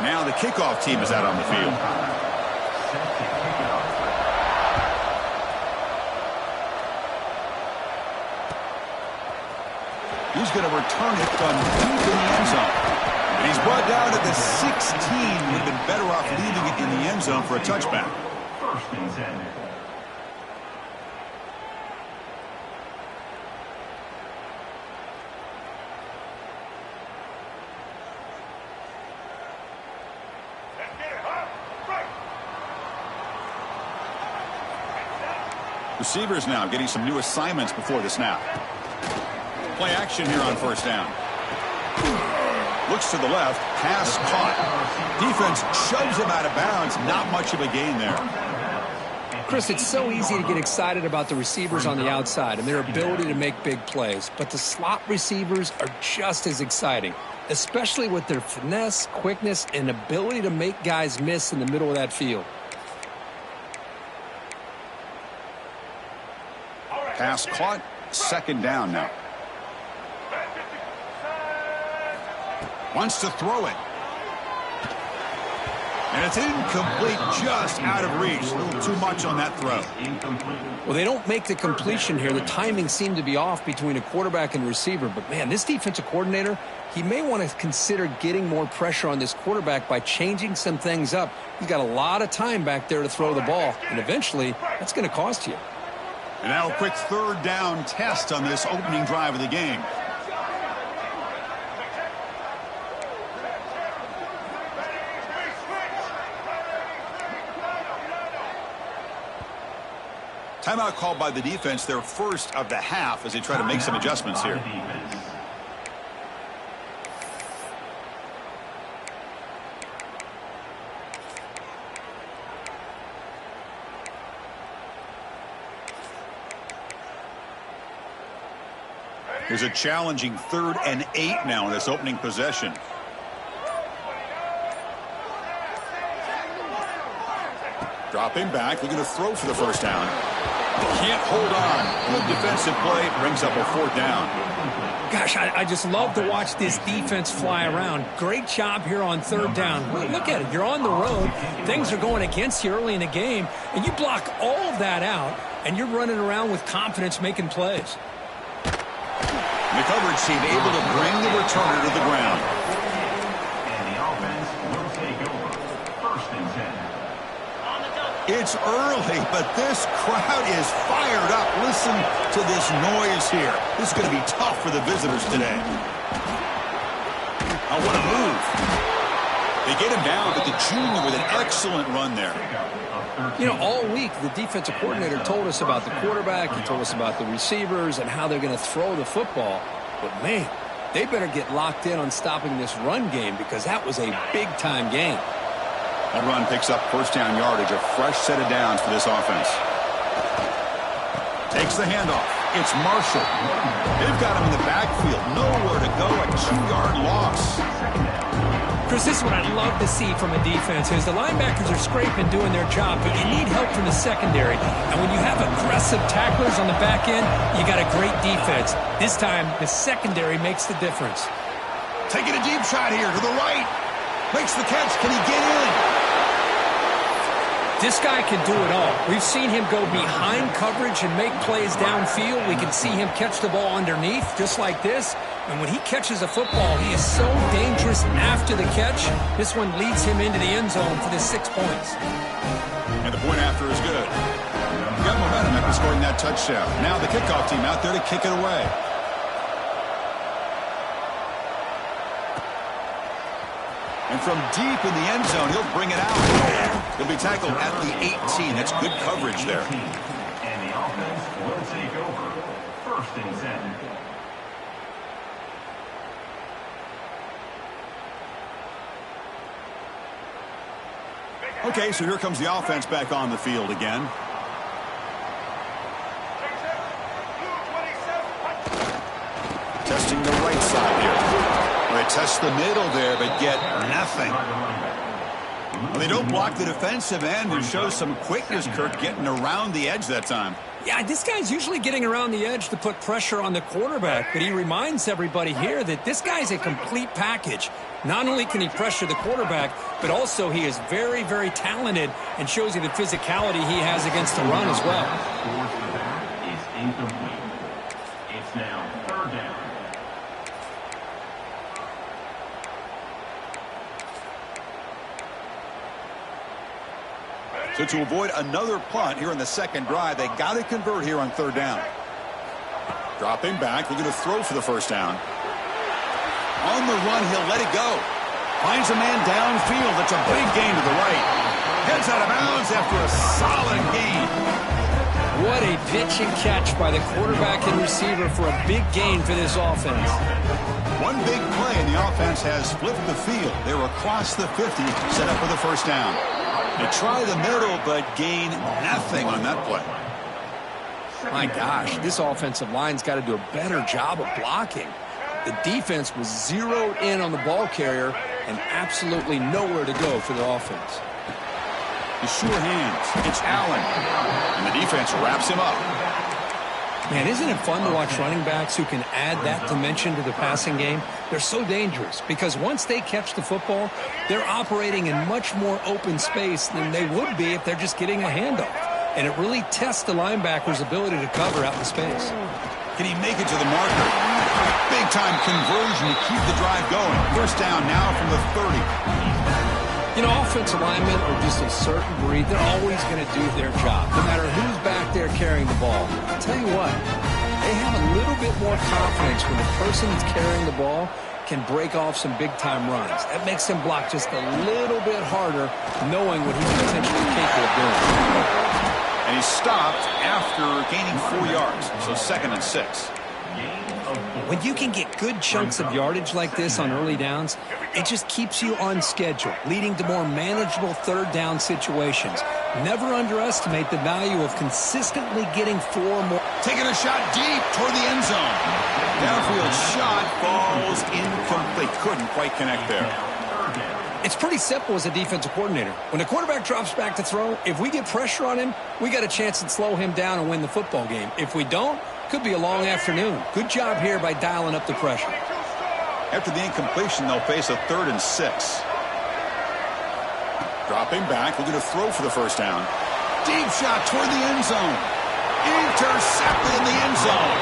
Now the kickoff team is out on the field. He's going to return it from deep in the end zone. And he's brought down at the 16. Would have been better off leaving it in the end zone for a touchback. First and 10. Receivers now getting some new assignments before the snap. Play action here on first down. Looks to the left, pass caught. Defense shoves him out of bounds. Not much of a gain there. Chris, it's so easy to get excited about the receivers on the outside and their ability to make big plays. But the slot receivers are just as exciting, especially with their finesse, quickness, and ability to make guys miss in the middle of that field. Pass caught. Second down now. Wants to throw it. And it's incomplete, just out of reach. A little too much on that throw. Well, they don't make the completion here. The timing seemed to be off between a quarterback and receiver. But, man, this defensive coordinator, he may want to consider getting more pressure on this quarterback by changing some things up. He's got a lot of time back there to throw the ball. And eventually, that's going to cost you. And now a quick third down test on this opening drive of the game. Timeout called by the defense, their first of the half, as they try to make some adjustments here. Here's a challenging 3rd and 8 now in this opening possession. Dropping back, looking to throw for the first down. Can't hold on. Good defensive play, brings up a 4th down. Gosh, I just love to watch this defense fly around. Great job here on 3rd down. Look at it. You're on the road. Things are going against you early in the game, and you block all of that out, and you're running around with confidence making plays. The coverage team able to bring the returner to the ground. And the offense will take over. First and 10. It's early, but this crowd is fired up. Listen to this noise here. This is going to be tough for the visitors today. Oh, what a move. They get him down, but the junior with an excellent run there. You know, all week the defensive coordinator told us about the quarterback. He told us about the receivers and how they're going to throw the football. But, man, they better get locked in on stopping this run game because that was a big-time game. That run picks up first down yardage, a fresh set of downs for this offense. Takes the handoff. It's Marshall. They've got him in the backfield. Nowhere to go. A 2-yard loss. Chris, this is what I'd love to see from a defense is the linebackers are scraping doing their job, but you need help from the secondary. And when you have aggressive tacklers on the back end, you got a great defense. This time, the secondary makes the difference. Taking a deep shot here to the right. Makes the catch. Can he get in? This guy can do it all. We've seen him go behind coverage and make plays downfield. We can see him catch the ball underneath, just like this. And when he catches a football, he is so dangerous after the catch. This one leads him into the end zone for the 6 points. And the point after is good. Got momentum after scoring that touchdown. Now the kickoff team out there to kick it away. And from deep in the end zone, he'll bring it out. He'll be tackled at the 18. That's good coverage there. And the offense will take over. First and 10. Okay, so here comes the offense back on the field again. Testing the right side here. They test the middle there, but get nothing. Well, they don't block the defensive end and show some quickness, Kirk, getting around the edge that time. Yeah, this guy's usually getting around the edge to put pressure on the quarterback, but he reminds everybody here that this guy's a complete package. Not only can he pressure the quarterback, but also he is very, very talented and shows you the physicality he has against the run as well. Is incomplete. It's now 3rd down. So to avoid another punt here in the second drive, they got to convert here on 3rd down. Dropping back, looking to throw for the 1st down. On the run, he'll let it go. Finds a man downfield. That's a big gain to the right. Heads out of bounds after a solid gain. What a pitch and catch by the quarterback and receiver for a big gain for this offense. One big play, and the offense has flipped the field. They're across the 50, set up for the 1st down. They try the middle, but gain nothing on that play. My gosh, this offensive line's got to do a better job of blocking. The defense was zeroed in on the ball carrier and absolutely nowhere to go for the offense. The sure hands. It's Allen. And the defense wraps him up. Man, isn't it fun to watch running backs who can add that dimension to the passing game? They're so dangerous because once they catch the football, they're operating in much more open space than they would be if they're just getting a handoff. And it really tests the linebacker's ability to cover out in space. Can he make it to the marker? Big-time conversion to keep the drive going. 1st down now from the 30. You know, offensive linemen are just a certain breed. They're always going to do their job, no matter who's back there carrying the ball. I'll tell you what, they have a little bit more confidence when the person that's carrying the ball can break off some big-time runs. That makes them block just a little bit harder, knowing what he's potentially capable of doing. And he's stopped after gaining 4 yards, so 2nd and 6. When you can get good chunks of yardage like this on early downs, it just keeps you on schedule, leading to more manageable 3rd down situations. Never underestimate the value of consistently getting 4 more. Taking a shot deep toward the end zone. Downfield shot falls incomplete. Couldn't quite connect there. It's pretty simple as a defensive coordinator. When the quarterback drops back to throw, if we get pressure on him, we got a chance to slow him down and win the football game. If we don't, could be a long afternoon. Good job here by dialing up the pressure. After the incompletion, they'll face a 3rd and 6. Dropping back, looking to throw for the 1st down. Deep shot toward the end zone. Intercepted in the end zone.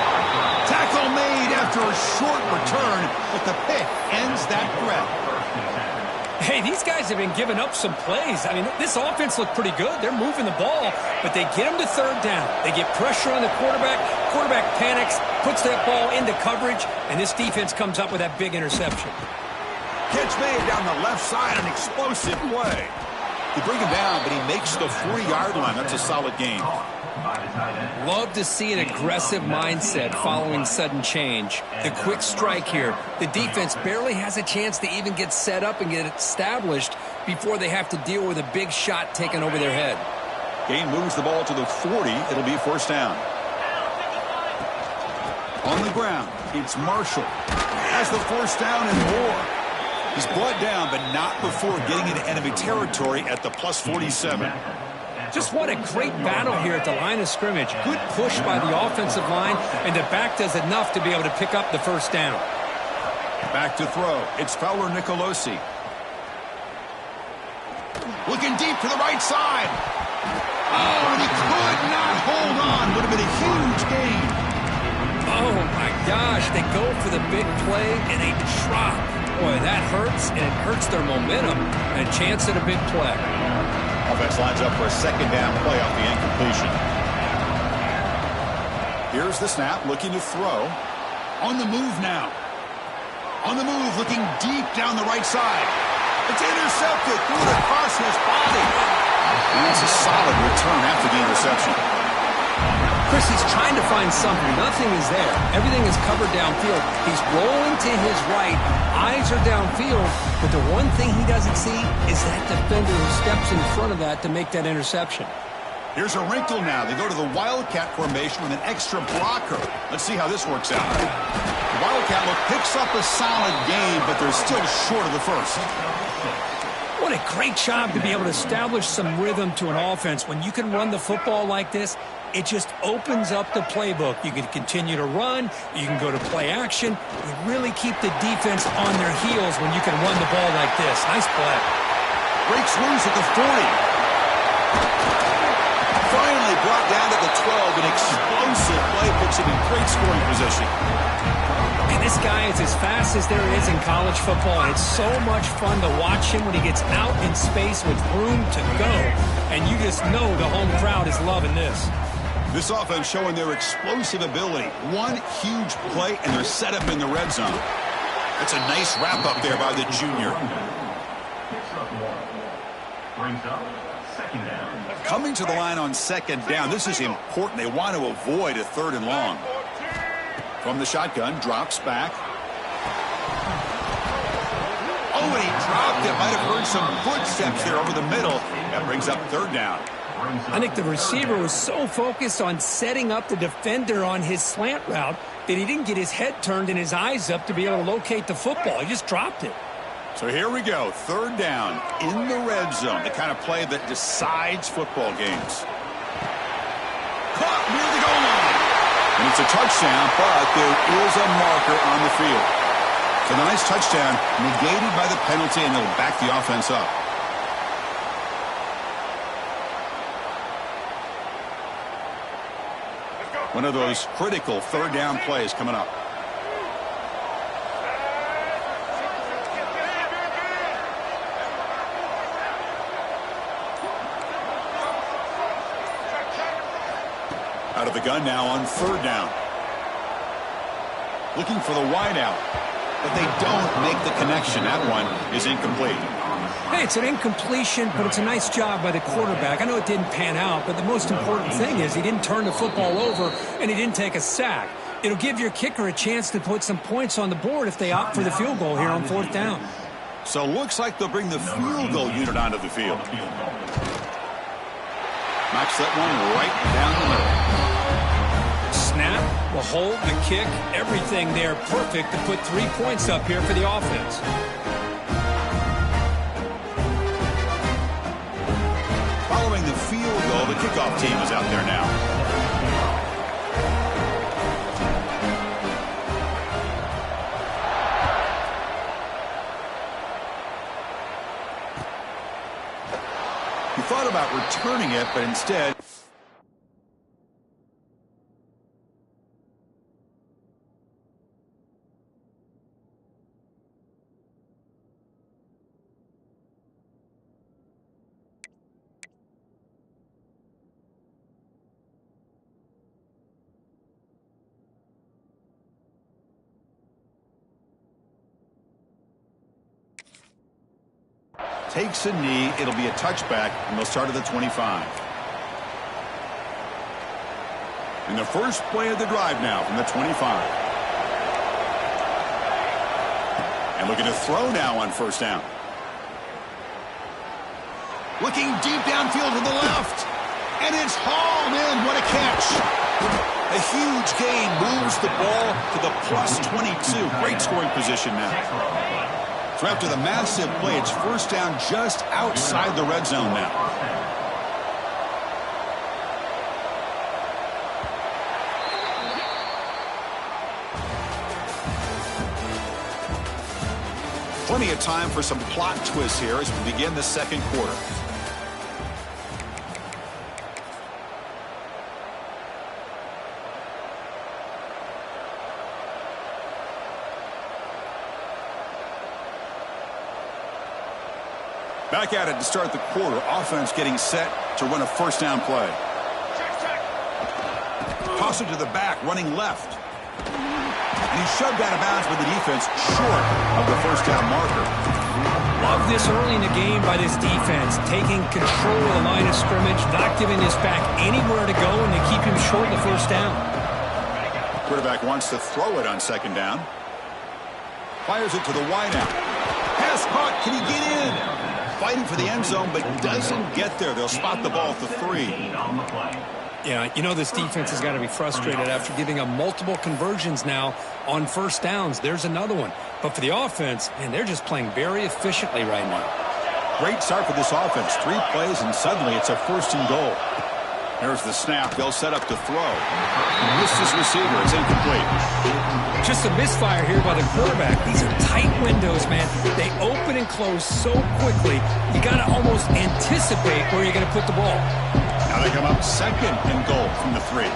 Tackle made after a short return, but the pick ends that threat. Hey, these guys have been giving up some plays. I mean, this offense looked pretty good. They're moving the ball, but they get them to 3rd down. They get pressure on the quarterback. Quarterback panics, puts that ball into coverage, and this defense comes up with that big interception. Catch made down the left side, an explosive play. They bring him down, but he makes the 40-yard line. That's a solid gain. Love to see an aggressive mindset following sudden change. The quick strike here. The defense barely has a chance to even get set up and get established before they have to deal with a big shot taken over their head. Gain moves the ball to the 40. It'll be 1st down. On the ground, it's Marshall. Has the 1st down and more. He's brought down, but not before getting into enemy territory at the plus 47. Just what a great battle here at the line of scrimmage. Good push by the offensive line, and the back does enough to be able to pick up the 1st down. Back to throw. It's Fowler Nicolosi. Looking deep to the right side. Oh, and he could not hold on. Would have been a huge gain. Oh, my gosh. They go for the big play, and they drop. Boy, that hurts, and it hurts their momentum. And a chance at a big play. Offense lines up for a 2nd down play off the incompletion. Here's the snap, looking to throw. On the move now. On the move, looking deep down the right side. It's intercepted, threw it across his body. And that's a solid return after the interception. Chris, he's trying to find something. Nothing is there. Everything is covered downfield. He's rolling to his right. Eyes are downfield. But the one thing he doesn't see is that defender who steps in front of that to make that interception. Here's a wrinkle now. They go to the Wildcat formation with an extra blocker. Let's see how this works out. The Wildcat look picks up a solid gain, but they're still short of the 1st. What a great job to be able to establish some rhythm to an offense. When you can run the football like this, it just opens up the playbook. You can continue to run. You can go to play action. You really keep the defense on their heels when you can run the ball like this. Nice play. Breaks loose at the 40. Finally brought down to the 12. An explosive play puts him in great scoring position. And this guy is as fast as there is in college football, and it's so much fun to watch him when he gets out in space with room to go. And you just know the home crowd is loving this. This offense showing their explosive ability. One huge play, and they're set up in the red zone. That's a nice wrap-up there by the junior. Brings up second down. Coming to the line on second down, this is important. They want to avoid a 3rd and long. From the shotgun, drops back. Oh, and he dropped it. Might have heard some footsteps there over the middle. That brings up 3rd down. I think the receiver was so focused on setting up the defender on his slant route that he didn't get his head turned and his eyes up to be able to locate the football. He just dropped it. So here we go. 3rd down in the red zone. The kind of play that decides football games. Caught near the goal line. And it's a touchdown, but there is a marker on the field. So the nice touchdown negated by the penalty, and it'll back the offense up. One of those critical 3rd down plays coming up. Out of the gun now on 3rd down. Looking for the wideout, but they don't make the connection. That one is incomplete. Hey, it's an incompletion, but it's a nice job by the quarterback. I know it didn't pan out, but the most important thing is he didn't turn the football over and he didn't take a sack. It'll give your kicker a chance to put some points on the board if they opt for the field goal here on 4th down. So looks like they'll bring the field goal unit onto the field. Knocks that one right down the middle. Snap, the hold, the kick, everything there perfect to put 3 points up here for the offense. Following the field goal, the kickoff team is out there now. He thought about returning it, but instead... takes a knee. It'll be a touchback, and they'll start at the 25. And the first play of the drive now from the 25. And looking to throw now on 1st down. Looking deep downfield to the left. And it's hauled in. What a catch. A huge gain moves the ball to the plus 22. Great scoring position now. So after the massive play, it's 1st down just outside the red zone now. Plenty of time for some plot twists here as we begin the 2nd quarter. Back at it to start the quarter. Offense getting set to run a 1st down play. Toss it to the back, running left. And he shoved out of bounds with the defense short of the 1st down marker. Love this early in the game by this defense, taking control of the line of scrimmage, not giving this back anywhere to go, and they keep him short of the 1st down. Quarterback wants to throw it on 2nd down. Fires it to the wideout. Pass caught. Can he get in? Fighting for the end zone, but doesn't get there. They'll spot the ball at the 3. Yeah, you know this defense has got to be frustrated after giving up multiple conversions now on 1st downs. There's another one. But for the offense, man, they're just playing very efficiently right now. Great start for this offense. 3 plays, and suddenly it's a 1st and goal. Here's the snap. They'll set up to throw. Missed his receiver. It's incomplete. Just a misfire here by the quarterback. These are tight windows, man. They open and close so quickly, you got to almost anticipate where you're going to put the ball. Now they come up 2nd and goal from the 3.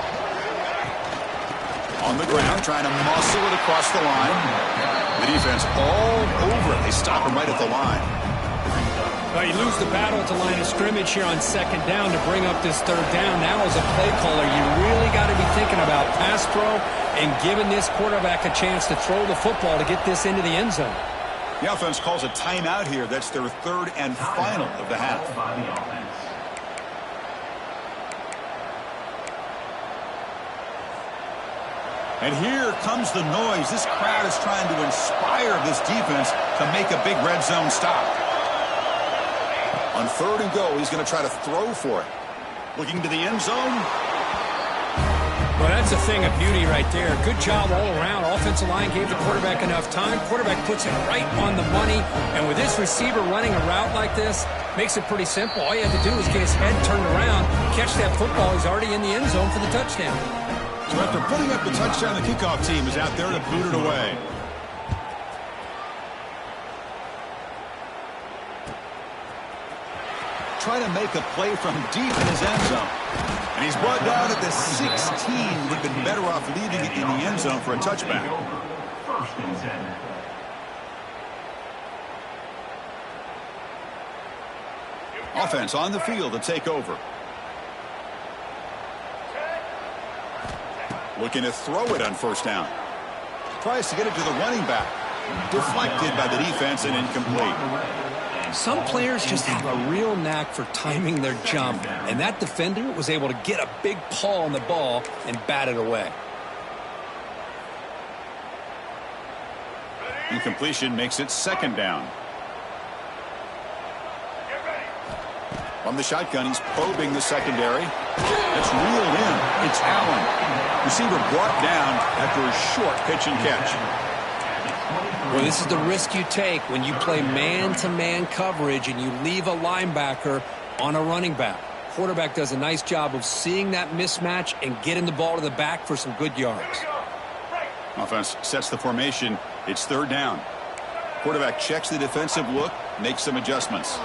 On the ground, trying to muscle it across the line. The defense all over it. They stop him right at the line. Well, you lose the battle at the line of scrimmage here on 2nd down to bring up this 3rd down. Now as a play caller, you really got to be thinking about pass pro and giving this quarterback a chance to throw the football to get this into the end zone. The offense calls a timeout here. That's their 3rd and final of the half. And here comes the noise. This crowd is trying to inspire this defense to make a big red zone stop. On 3rd and goal, he's going to try to throw for it. Looking to the end zone. Well, that's a thing of beauty right there. Good job all around. Offensive line gave the quarterback enough time. Quarterback puts it right on the money. And with this receiver running a route like this, makes it pretty simple. All you have to do is get his head turned around, catch that football. He's already in the end zone for the touchdown. So after putting up the touchdown, the kickoff team is out there to boot it away. Try to make a play from deep in his end zone. And he's brought down at the 16. Would have been better off leaving it in the end zone for a touchback. 1st and 10. Offense on the field to take over. Looking to throw it on 1st down. Tries to get it to the running back. Deflected by the defense and incomplete. Some players just have a real knack for timing their jump, and that defender was able to get a big paw on the ball and bat it away. Incompletion makes it 2nd down. From the shotgun, he's probing the secondary. That's reeled in. It's Allen. Receiver brought down after a short pitch and catch. Well, this is the risk you take when you play man-to-man coverage and you leave a linebacker on a running back. Quarterback does a nice job of seeing that mismatch and getting the ball to the back for some good yards. Offense sets the formation. It's 3rd down. Quarterback checks the defensive look, makes some adjustments.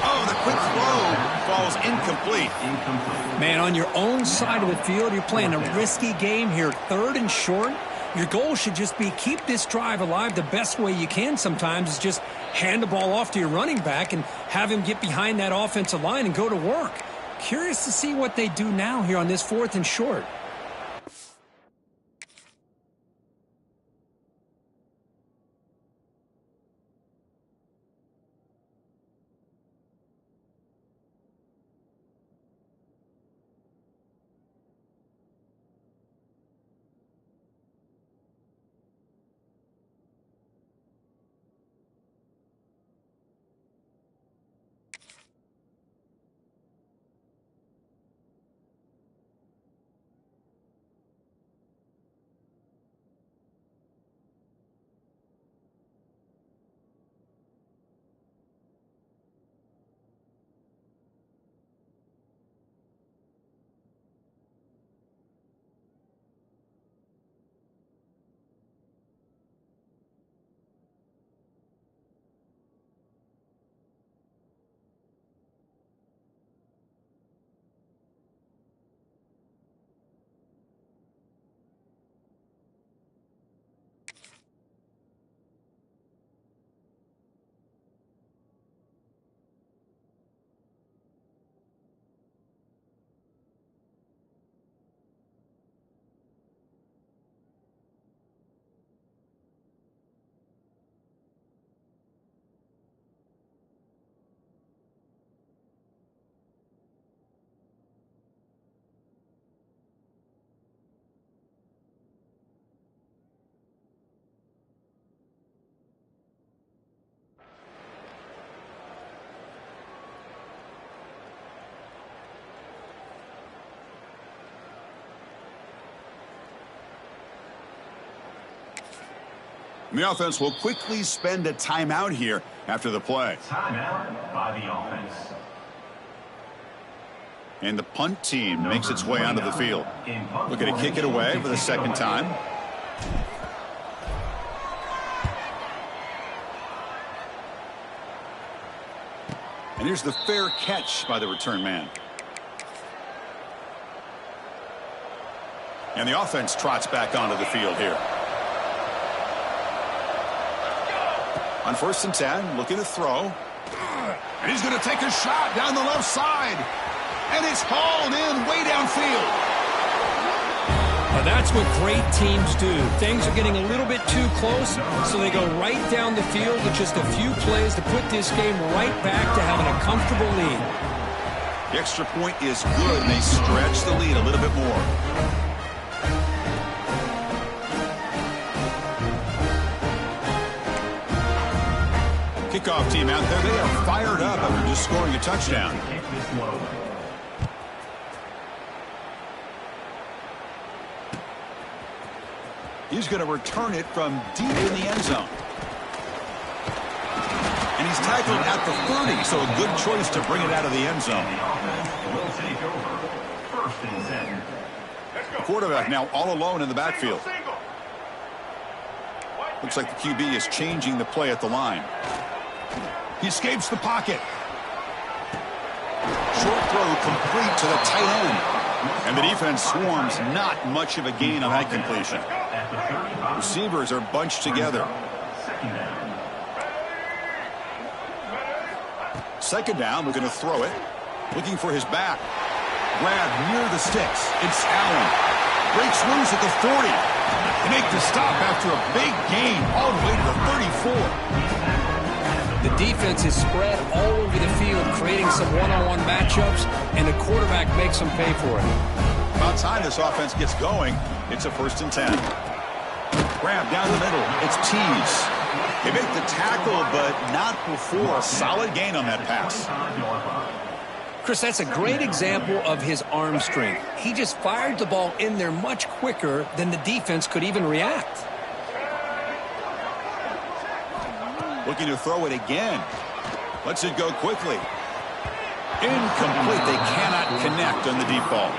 Oh, the quick throw falls incomplete. Man, on your own side of the field, you're playing a risky game here. 3rd and short. Your goal should just be keep this drive alive the best way you can sometimes is just hand the ball off to your running back and have him get behind that offensive line and go to work. Curious to see what they do now here on this 4th and short. And the offense will quickly spend a timeout here after the play. Timeout by the offense. And the punt team makes its way onto the field. Looking to kick it away for the second time. And here's the fair catch by the return man. And the offense trots back onto the field here. On 1st and 10, looking to throw. And he's going to take a shot down the left side. And it's hauled in way downfield. Well, that's what great teams do. Things are getting a little bit too close, so they go right down the field with just a few plays to put this game right back to having a comfortable lead. The extra point is good, and they stretch the lead a little bit more. Kickoff team out there, they are fired up after just scoring a touchdown. He's going to return it from deep in the end zone. And he's tackled at the 30, so a good choice to bring it out of the end zone. The quarterback now all alone in the backfield. Looks like the QB is changing the play at the line. He escapes the pocket. Short throw complete to the tight end. And the defense swarms, not much of a gain on that completion. Receivers are bunched together. Second down, we're going to throw it. Looking for his back. Grab near the sticks. It's Allen. Breaks loose at the 40. They make the stop after a big gain all the way to the 34. The defense is spread all over the field, creating some one-on-one matchups, and the quarterback makes them pay for it. About time this offense gets going. It's a 1st and 10. Grab down the middle. It's Tees. They make the tackle, but not before a solid gain on that pass. Chris, that's a great example of his arm strength. He just fired the ball in there much quicker than the defense could even react. Looking to throw it again. Lets it go quickly. Incomplete. They cannot connect on the deep ball.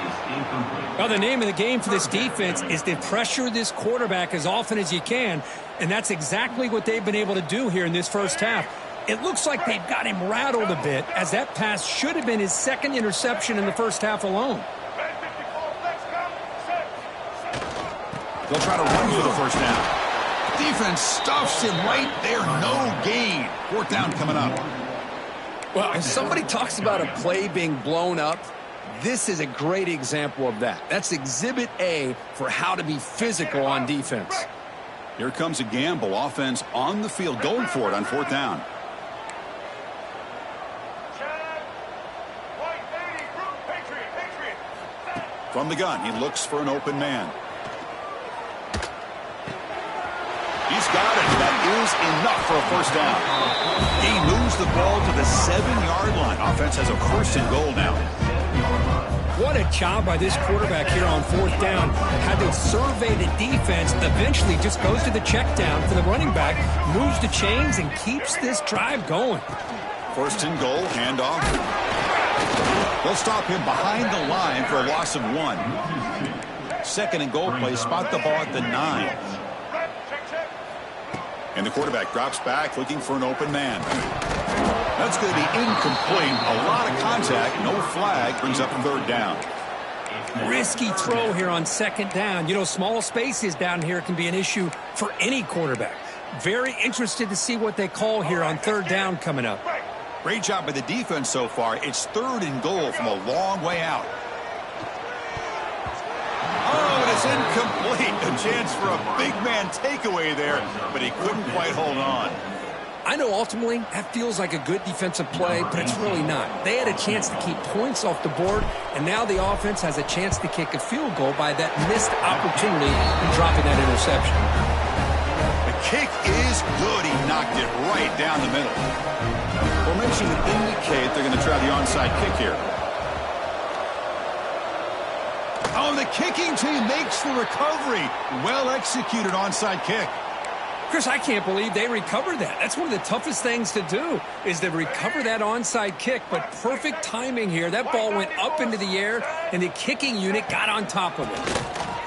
Well, the name of the game for this defense is to pressure this quarterback as often as you can, and that's exactly what they've been able to do here in this first half. It looks like they've got him rattled a bit, as that pass should have been his second interception in the first half alone. They'll try to run for the first down. Defense stuffs him right there. No gain. 4th down coming up. Well, if somebody talks about a play being blown up, this is a great example of that. That's exhibit A for how to be physical on defense. Here comes a gamble. Offense on the field going for it on 4th down. From the gun, he looks for an open man. He's got it. That is enough for a 1st down. He moves the ball to the 7-yard line. Offense has a 1st and goal now. What a job by this quarterback here on 4th down. Had to survey the defense, eventually just goes to the check down for the running back, moves the chains, and keeps this drive going. 1st and goal, handoff. They'll stop him behind the line for a loss of 1. 2nd and goal play, spot the ball at the 9. And the quarterback drops back, looking for an open man. That's going to be incomplete. A lot of contact, no flag, brings up 3rd down. Risky throw here on 2nd down. You know, small spaces down here can be an issue for any quarterback. Very interested to see what they call here on 3rd down coming up. Great job by the defense so far. It's 3rd and goal from a long way out. Oh, and it's incomplete. A chance for a big man takeaway there, but he couldn't quite hold on. I know ultimately that feels like a good defensive play, but it's really not. They had a chance to keep points off the board, and now the offense has a chance to kick a field goal by that missed opportunity and dropping that interception. The kick is good. He knocked it right down the middle. Formation would indicate they're going to try the onside kick here. Oh, the kicking team makes the recovery. Well executed onside kick. Chris, I can't believe they recovered that. That's one of the toughest things to do, is to recover that onside kick. But perfect timing here. That ball went up into the air, and the kicking unit got on top of it.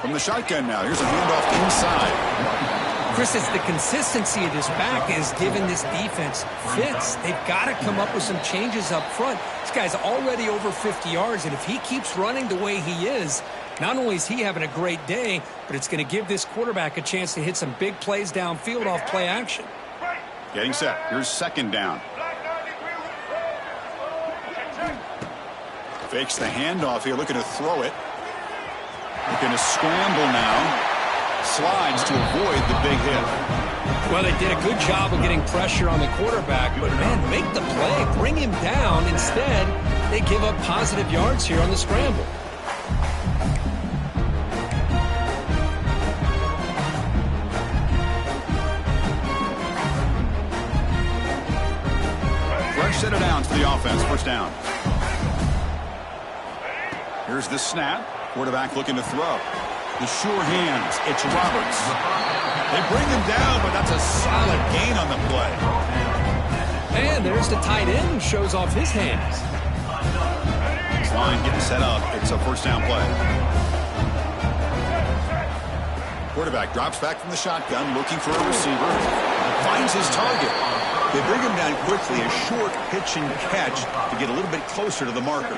From the shotgun now, here's a handoff inside. Chris, it's the consistency of this back is giving this defense fits. They've got to come up with some changes up front. This guy's already over 50 yards, and if he keeps running the way he is, not only is he having a great day, but it's going to give this quarterback a chance to hit some big plays downfield off play action. Getting set. Here's second down. Fakes the handoff here, looking to throw it. Looking to scramble now. Slides to avoid the big hit. Well, they did a good job of getting pressure on the quarterback, but, man, make the play. Bring him down. Instead, they give up positive yards here on the scramble. Set it down to the offense. First down. Here's the snap. Quarterback looking to throw. The sure hands. It's Roberts. They bring him down, but that's a solid gain on the play. And there's the tight end who shows off his hands. This line getting set up. It's a first down play. Quarterback drops back from the shotgun, looking for a receiver. Finds his target. They bring him down quickly, a short pitch and catch to get a little bit closer to the marker.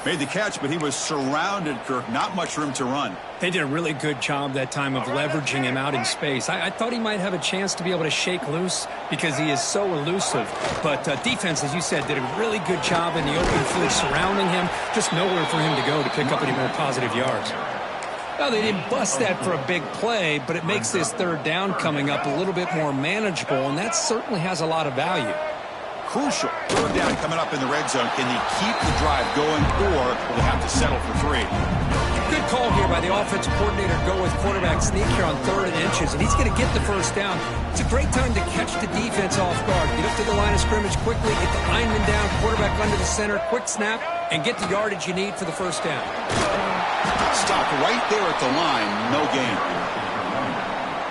Made the catch, but he was surrounded, Kirk. Not much room to run. They did a really good job that time of leveraging him out in space. I thought he might have a chance to be able to shake loose because he is so elusive. But defense, as you said, did a really good job in the open field surrounding him. Just nowhere for him to go to pick up any more positive yards. Well, they didn't bust that for a big play, but it makes this third down coming up a little bit more manageable, and that certainly has a lot of value. Crucial. Third down coming up in the red zone. Can they keep the drive going, or will they have to settle for 3? Good call here by the offensive coordinator. Go with quarterback sneak here on 3rd and inches, and he's going to get the first down. It's a great time to catch the defense off guard. Get up to the line of scrimmage quickly, get the lineman down, quarterback under the center, quick snap, and get the yardage you need for the first down. Stopped right there at the line. No gain.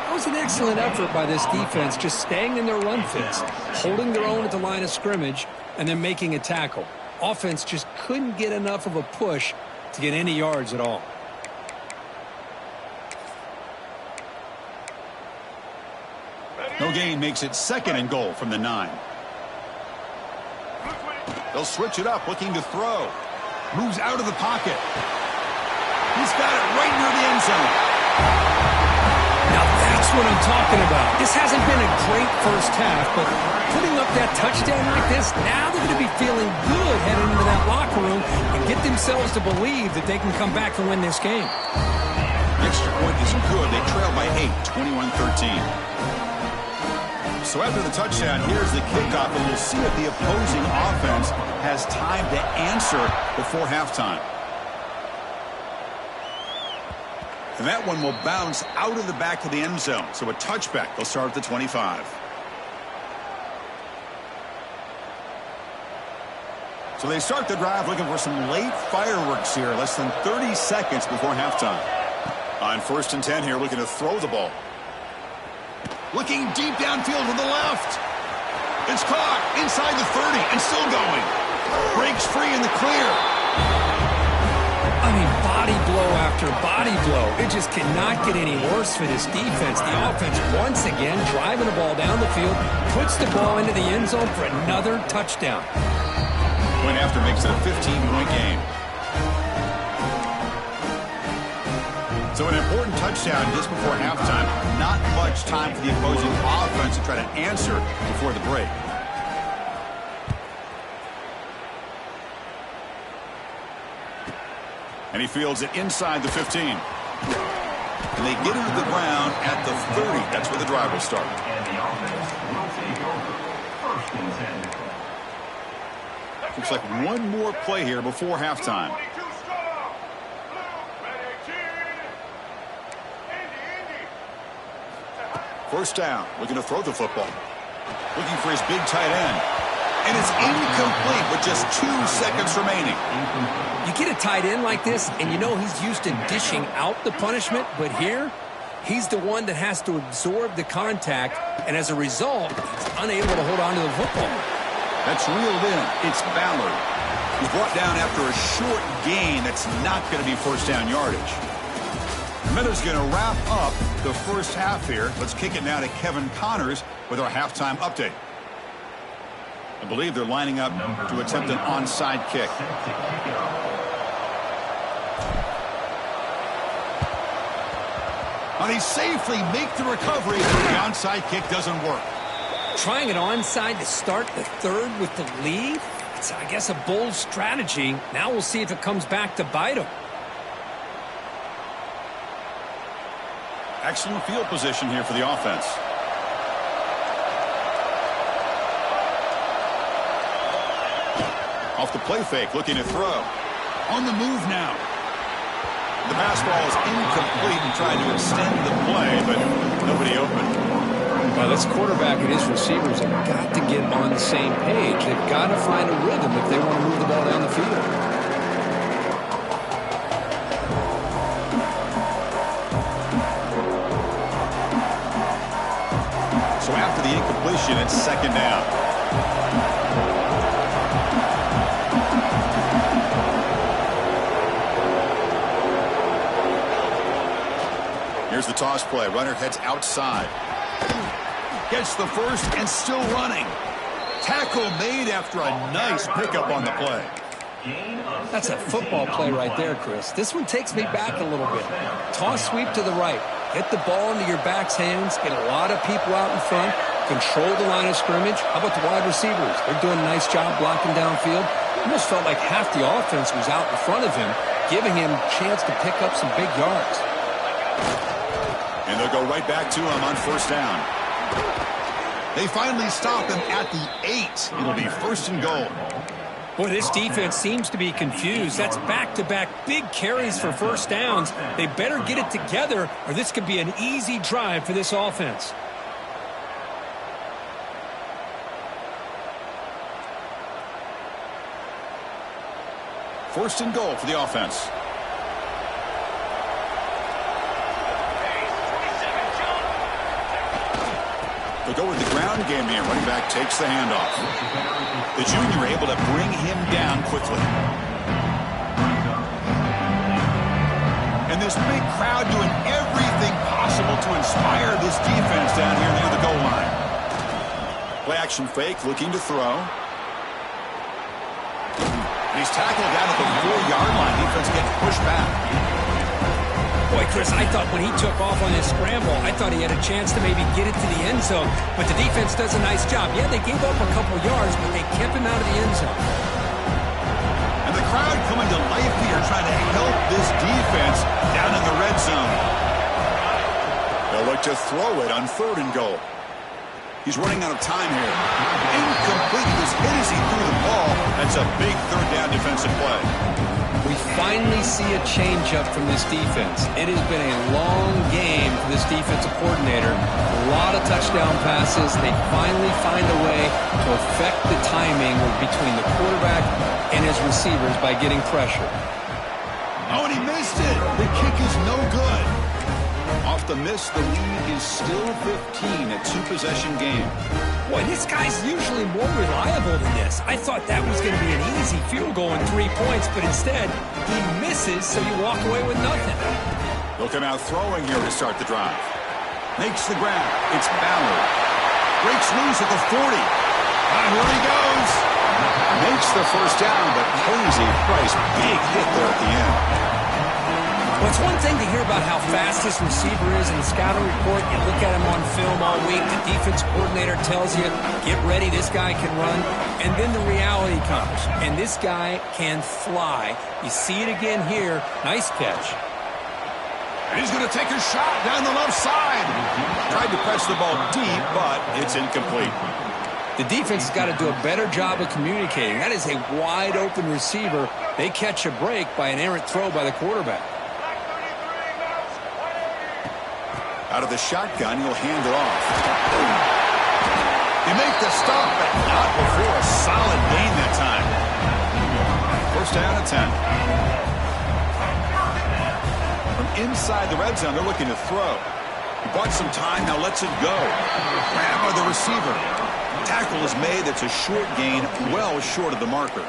That was an excellent effort by this defense, just staying in their run fits, holding their own at the line of scrimmage, and then making a tackle. Offense just couldn't get enough of a push to get any yards at all. No gain makes it 2nd and goal from the 9. They'll switch it up, looking to throw. Moves out of the pocket. He's got it right near the end zone. Now that's what I'm talking about. This hasn't been a great first half, but putting up that touchdown like this, now they're going to be feeling good heading into that locker room and get themselves to believe that they can come back and win this game. Extra point is good. They trail by 8, 21-13. So after the touchdown, here's the kickoff, and we'll see if the opposing offense has time to answer before halftime. And that one will bounce out of the back of the end zone. So a touchback. They'll start at the 25. So they start the drive looking for some late fireworks here. Less than 30 seconds before halftime. On 1st and 10 here, looking to throw the ball. Looking deep downfield to the left. It's caught inside the 30 and still going. Breaks free in the clear. I mean, body blow after body blow. It just cannot get any worse for this defense. The offense, once again, driving the ball down the field, puts the ball into the end zone for another touchdown. Point after makes it a 15-point game. So an important touchdown just before halftime. Not much time for the opposing offense to try to answer before the break. And he fields it inside the 15. And they get into the ground at the 30. That's where the drive will start. And the offense will take over. 1st and 10. Looks like one more play here before halftime. First down, looking to throw the football. Looking for his big tight end. And it's incomplete with just 2 seconds remaining. You get a tight end like this, and you know he's used to dishing out the punishment, but here, He's the one that has to absorb the contact, and as a result, he's unable to hold on to the football. That's reeled in. It's Ballard. He's brought down after a short gain. That's not going to be first down yardage. Miller's going to wrap up the first half here. Let's kick it now to Kevin Connors with our halftime update. I believe they're lining up to attempt an onside kick. And he safely make the recovery. The onside kick doesn't work. Trying an onside to start the third with the lead? It's, I guess, a bold strategy. Now we'll see if it comes back to bite him. Excellent field position here for the offense. Off the play fake, looking to throw. On the move now. The pass ball is incomplete and trying to extend the play, but nobody open. Well, this quarterback and his receivers have got to get on the same page. They've got to find a rhythm if they want to move the ball down the field. So after the incompletion, it's second down. Here's the toss play. Runner heads outside. Gets the first and still running. Tackle made after a nice pickup on the play. That's a football play right there, Chris. This one takes me back a little bit. Toss sweep to the right. Get the ball into your back's hands. Get a lot of people out in front. Control the line of scrimmage. How about the wide receivers? They're doing a nice job blocking downfield. Almost felt like half the offense was out in front of him, giving him a chance to pick up some big yards. And they'll go right back to him on first down. They finally stop him at the 8. It'll be first and goal. Boy, this defense seems to be confused. That's back-to-back big carries for first downs. They better get it together, or this could be an easy drive for this offense. First and goal for the offense. They'll go with the ground game here. Running back takes the handoff. The junior able to bring him down quickly. And this big crowd doing everything possible to inspire this defense down here near the goal line. Play action fake, looking to throw. He's tackled down at the 4-yard line. Defense getting pushed back. Boy, Chris, I thought when he took off on his scramble, I thought he had a chance to maybe get it to the end zone. But the defense does a nice job. Yeah, they gave up a couple yards, but they kept him out of the end zone. And the crowd coming to life here, trying to help this defense down in the red zone. They'll look to throw it on third and goal. He's running out of time here. Incomplete. He was hit as he threw the ball. That's a big third down defensive play. We finally see a change-up from this defense. It has been a long game for this defensive coordinator. A lot of touchdown passes. They finally find a way to affect the timing between the quarterback and his receivers by getting pressure. Oh, and he missed it. The kick is no good. Off the miss, the lead is still 15, a 2-possession game. Boy, this guy's usually more reliable than this. I thought that was going to be an easy field goal and 3 points, but instead, he misses, so you walk away with nothing. They'll come out throwing here to start the drive. Makes the grab. It's Ballard. Breaks loose at the 40. And here he goes. Makes the first down, but pays a price. Big hit there at the end. Well, it's one thing to hear about how fast this receiver is in the scouting report. You look at him on film all week. The defense coordinator tells you, get ready, this guy can run. And then the reality comes. And this guy can fly. You see it again here. Nice catch. And he's going to take a shot down the left side. Tried to press the ball deep, but it's incomplete. The defense has got to do a better job of communicating. That is a wide-open receiver. They catch a break by an errant throw by the quarterback. Out of the shotgun, he'll hand it off. They make the stop, but not before a solid gain that time. First down at 10. From inside the red zone, they're looking to throw. He bought some time, now lets it go. Grabbed by the receiver. Tackle is made. That's a short gain, well short of the marker.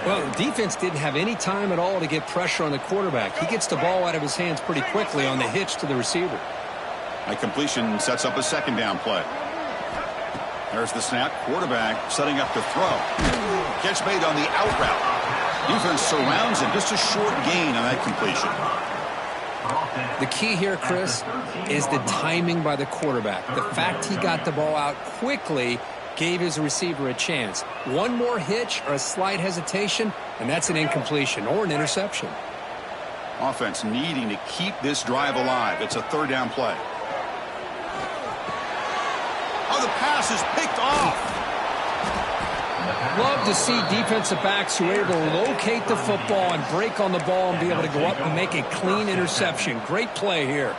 Well, the defense didn't have any time at all to get pressure on the quarterback. He gets the ball out of his hands pretty quickly on the hitch to the receiver. A completion sets up a second down play. There's the snap. Quarterback setting up to throw. Catch made on the out route. Defense surrounds him. Just a short gain on that completion. The key here, Chris, is the timing by the quarterback. The fact he got the ball out quickly gave his receiver a chance. One more hitch or a slight hesitation, and that's an incompletion or an interception. Offense needing to keep this drive alive. It's a third down play. Oh, the pass is picked off. Love to see defensive backs who are able to locate the football and break on the ball and be able to go up and make a clean interception. Great play here.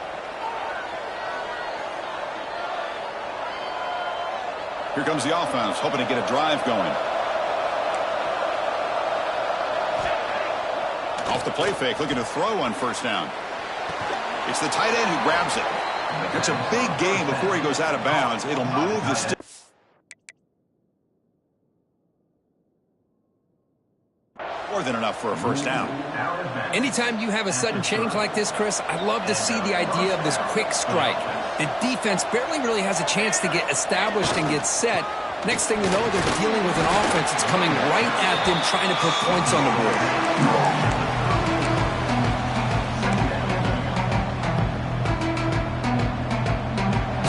Here comes the offense, hoping to get a drive going. Off the play fake, looking to throw on first down. It's the tight end who grabs it. It's a big gain before he goes out of bounds. It'll move the stick. More than enough for a first down. Anytime you have a sudden change like this, Chris, I love to see the idea of this quick strike. The defense barely really has a chance to get established and get set. Next thing you know, they're dealing with an offense that's coming right at them, trying to put points on the board.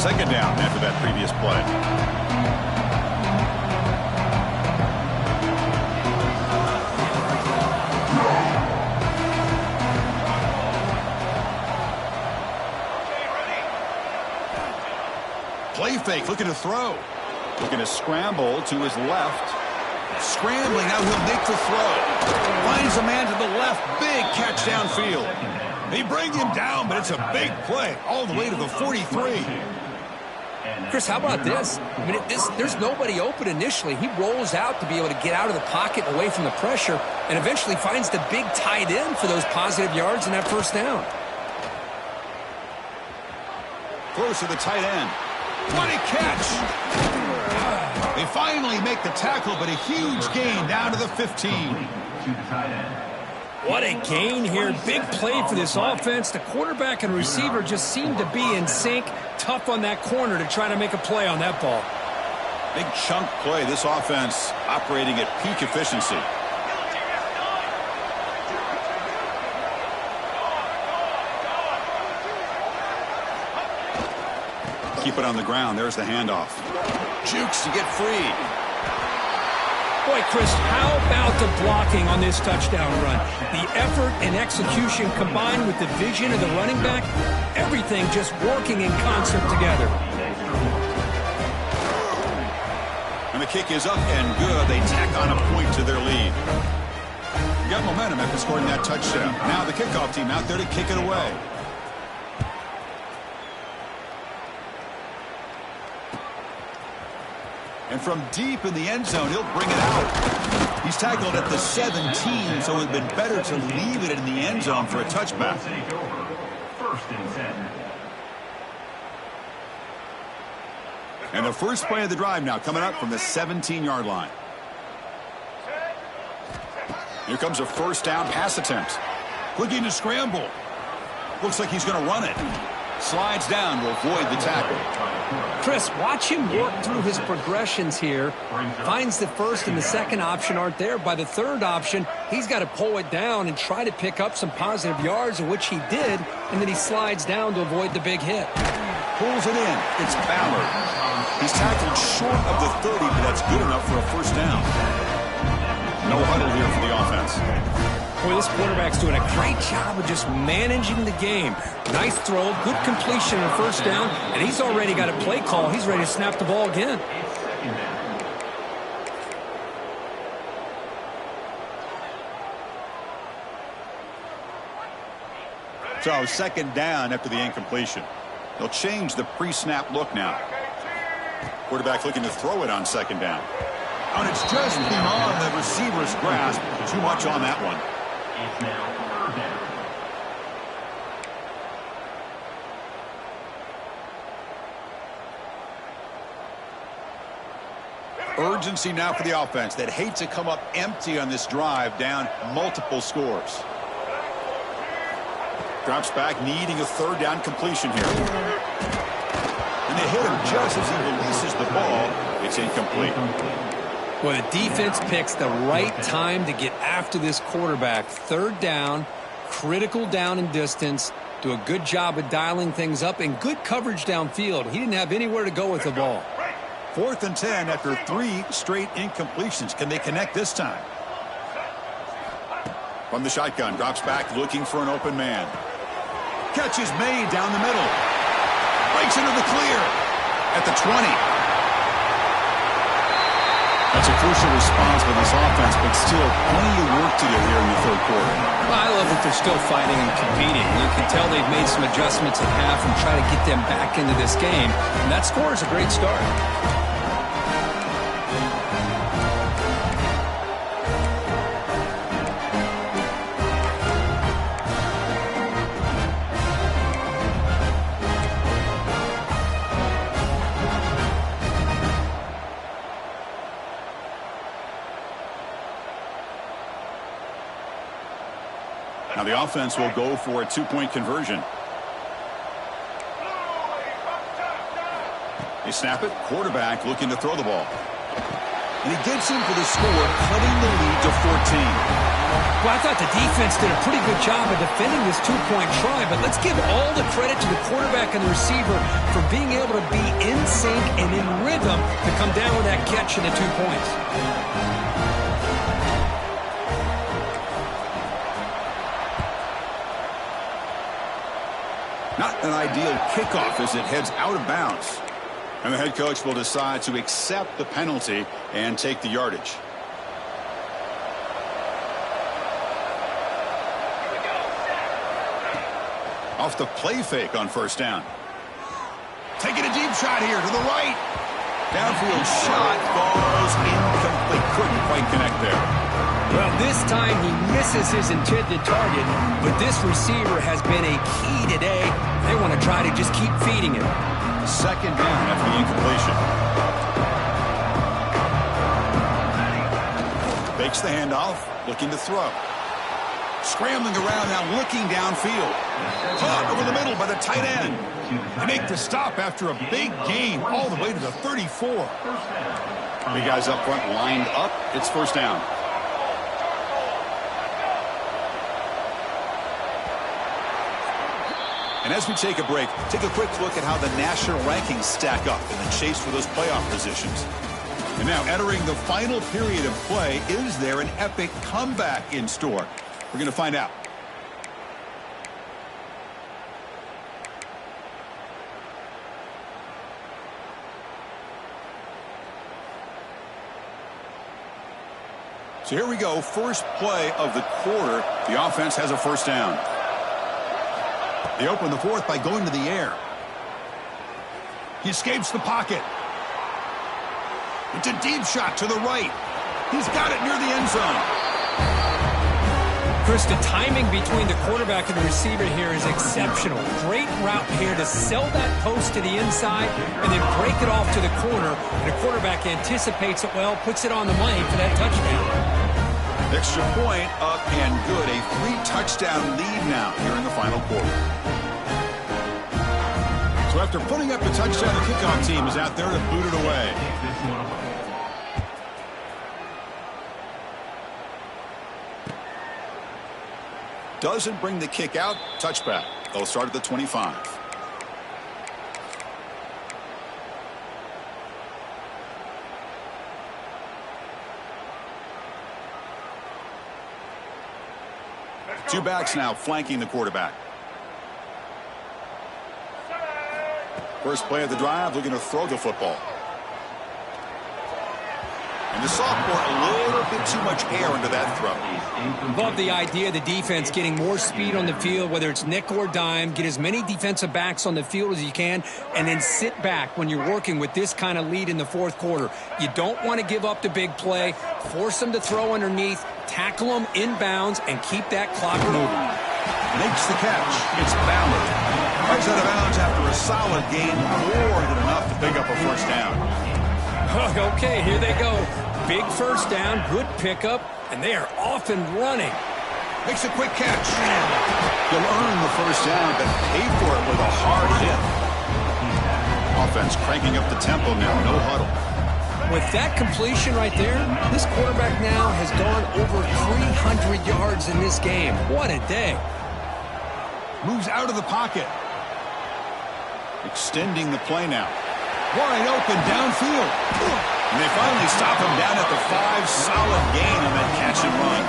Second down after that previous play. Play fake, looking to throw. Looking to scramble to his left. Scrambling, now he'll make the throw. Finds a man to the left, big catch downfield. They bring him down, but it's a big play, all the way to the 43. Chris, how about this? I mean, there's nobody open initially. He rolls out to be able to get out of the pocket away from the pressure and eventually finds the big tight end for those positive yards in that first down. Throws to the tight end. What a catch! They finally make the tackle, but a huge gain down to the 15. What a gain here. Big play for this offense. The quarterback and receiver just seem to be in sync. Tough on that corner to try to make a play on that ball. Big chunk play. This offense operating at peak efficiency. Keep it on the ground. There's the handoff. Jukes to get free. Boy, Chris, how about the blocking on this touchdown run? The effort and execution combined with the vision of the running back, everything just working in concert together. And the kick is up and good. They tack on a point to their lead. Got momentum after scoring that touchdown. Now the kickoff team out there to kick it away. And from deep in the end zone, he'll bring it out. He's tackled at the 17, so it would have been better to leave it in the end zone for a touchback. First and 10. And the first play of the drive now coming up from the 17-yard line. Here comes a first down pass attempt. Looking to scramble. Looks like he's going to run it. Slides down to avoid the tackle. Chris, watch him work through his progressions here. Finds the first and the second option aren't there. By the third option, he's got to pull it down and try to pick up some positive yards, which he did, and then he slides down to avoid the big hit. Pulls it in. It's Ballard. He's tackled short of the 30, but that's good enough for a first down. No huddle here for the offense. Boy, this quarterback's doing a great job of just managing the game. Nice throw, good completion on first down, and he's already got a play call. He's ready to snap the ball again. So second down after the incompletion. They'll change the pre-snap look now. Quarterback looking to throw it on second down. And it's just beyond the receiver's grasp. Too much on that one. It's now third Urgency now for the offense. They'd hate to come up empty on this drive, down multiple scores. Drops back, needing a third down completion here. And they hit him just as he releases the ball. It's incomplete. Well, the defense picks the right time to get after this quarterback. Third down, critical down and distance. Do a good job of dialing things up and good coverage downfield. He didn't have anywhere to go with the ball. 4th and 10 after 3 straight incompletions. Can they connect this time? From the shotgun, drops back looking for an open man. Catch is made down the middle. Breaks into the clear at the 20. That's a crucial response for this offense, but still plenty of work to do here in the third quarter. Well, I love that they're still fighting and competing. You can tell they've made some adjustments at half and try to get them back into this game. And that score is a great start. Now the offense will go for a 2-point conversion. They snap it. Quarterback looking to throw the ball. And he gets in for the score, cutting the lead to 14. Well, I thought the defense did a pretty good job of defending this 2-point try, but let's give all the credit to the quarterback and the receiver for being able to be in sync and in rhythm to come down with that catch and the 2 points. Not an ideal kickoff as it heads out of bounds. And the head coach will decide to accept the penalty and take the yardage. Off the play fake on first down. Taking a deep shot here to the right. Downfield shot falls incomplete. Couldn't quite connect there. Well, this time he misses his intended target, but this receiver has been a key today. They want to try to just keep feeding him. Second down after the incompletion. Fakes the handoff, looking to throw. Scrambling around now, looking downfield. Caught over the middle by the tight end. They make the stop after a big gain all the way to the 34. Big guys up front lined up. It's first down. And as we take a break, take a quick look at how the national rankings stack up in the chase for those playoff positions. And now, entering the final period of play, is there an epic comeback in store? We're going to find out. So here we go, first play of the quarter. The offense has a first down. They open the fourth by going to the air. He escapes the pocket. It's a deep shot to the right. He's got it near the end zone. Chris, the timing between the quarterback and the receiver here is exceptional. Great route here to sell that post to the inside and then break it off to the corner. And the quarterback anticipates it well, puts it on the money for that touchdown. Extra point up and good. A 3-touchdown lead now here in the final quarter. So after putting up a touchdown, the kickoff team is out there to boot it away. Doesn't bring the kick out. Touchback. They'll start at the 25. Two backs now flanking the quarterback. First play of the drive, looking to throw the football. And the sophomore, a little bit too much air into that throw. Love the idea of the defense getting more speed on the field, whether it's nickel or dime. Get as many defensive backs on the field as you can, and then sit back when you're working with this kind of lead in the fourth quarter. You don't want to give up the big play. Force them to throw underneath, tackle them inbounds, and keep that clock moving. Makes the catch. It's Ballard. Runs out of bounds after a solid gain, more than enough to pick up a first down. Okay, here they go. Big first down, good pickup, and they are off and running. Makes a quick catch. He'll earn the first down, but pay for it with a hard hit. Offense cranking up the tempo now, no huddle. With that completion right there, this quarterback now has gone over 300 yards in this game. What a day. Moves out of the pocket. Extending the play now. Wide open downfield. And they finally stop him down at the 5. Solid gain on that catch and run.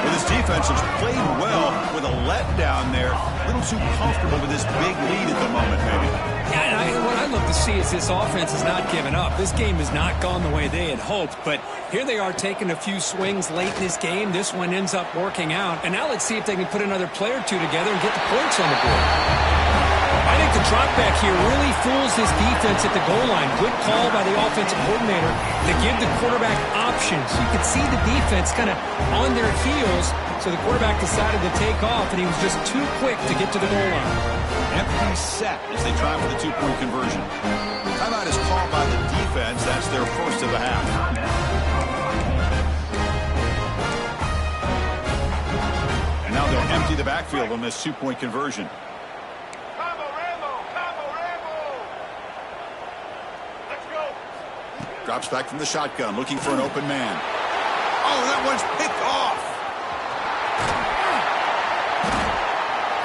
Well, this defense has played well with a letdown there. A little too comfortable with this big lead at the moment, maybe. Yeah, and what I love to see is this offense has not given up. This game has not gone the way they had hoped, but here they are taking a few swings late in this game. This one ends up working out, and now let's see if they can put another play or two together and get the points on the board. I think the drop back here really fools this defense at the goal line. Good call by the offensive coordinator to give the quarterback options. You could see the defense kind of on their heels, so the quarterback decided to take off, and he was just too quick to get to the goal line. Empty set as they try for the 2-point conversion. Timeout is called by the defense. That's their first of the half. And now they'll empty the backfield on this 2-point conversion. Drops back from the shotgun, looking for an open man. Oh, that one's picked off.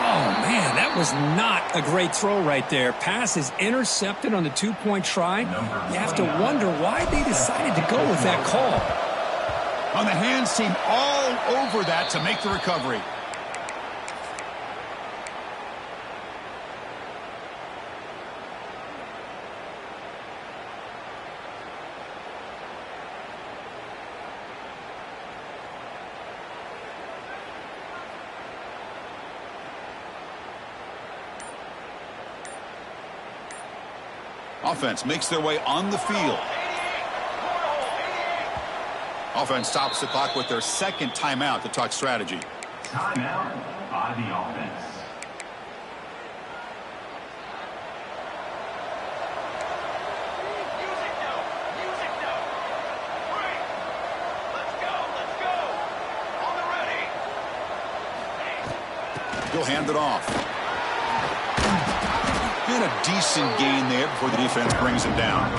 Oh, man, that was not a great throw right there. Pass is intercepted on the 2-point try. You have to wonder why they decided to go with that call. On the hands team all over that to make the recovery. Offense makes their way on the field. Offense stops the clock with their second timeout to talk strategy. Timeout by the offense. He'll hand it off. And a decent gain there before the defense brings him down.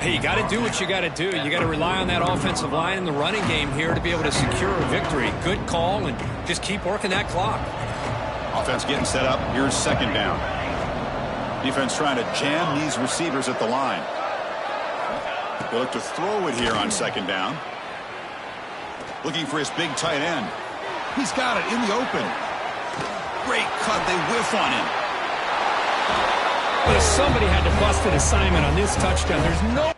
Hey, you got to do what you got to do. You got to rely on that offensive line in the running game here to be able to secure a victory. Good call, and just keep working that clock. Offense getting set up. Here's second down. Defense trying to jam these receivers at the line. They look to throw it here on second down. Looking for his big tight end. He's got it in the open. Great cut. They whiff on him. But if somebody had to bust an assignment on this touchdown, there's no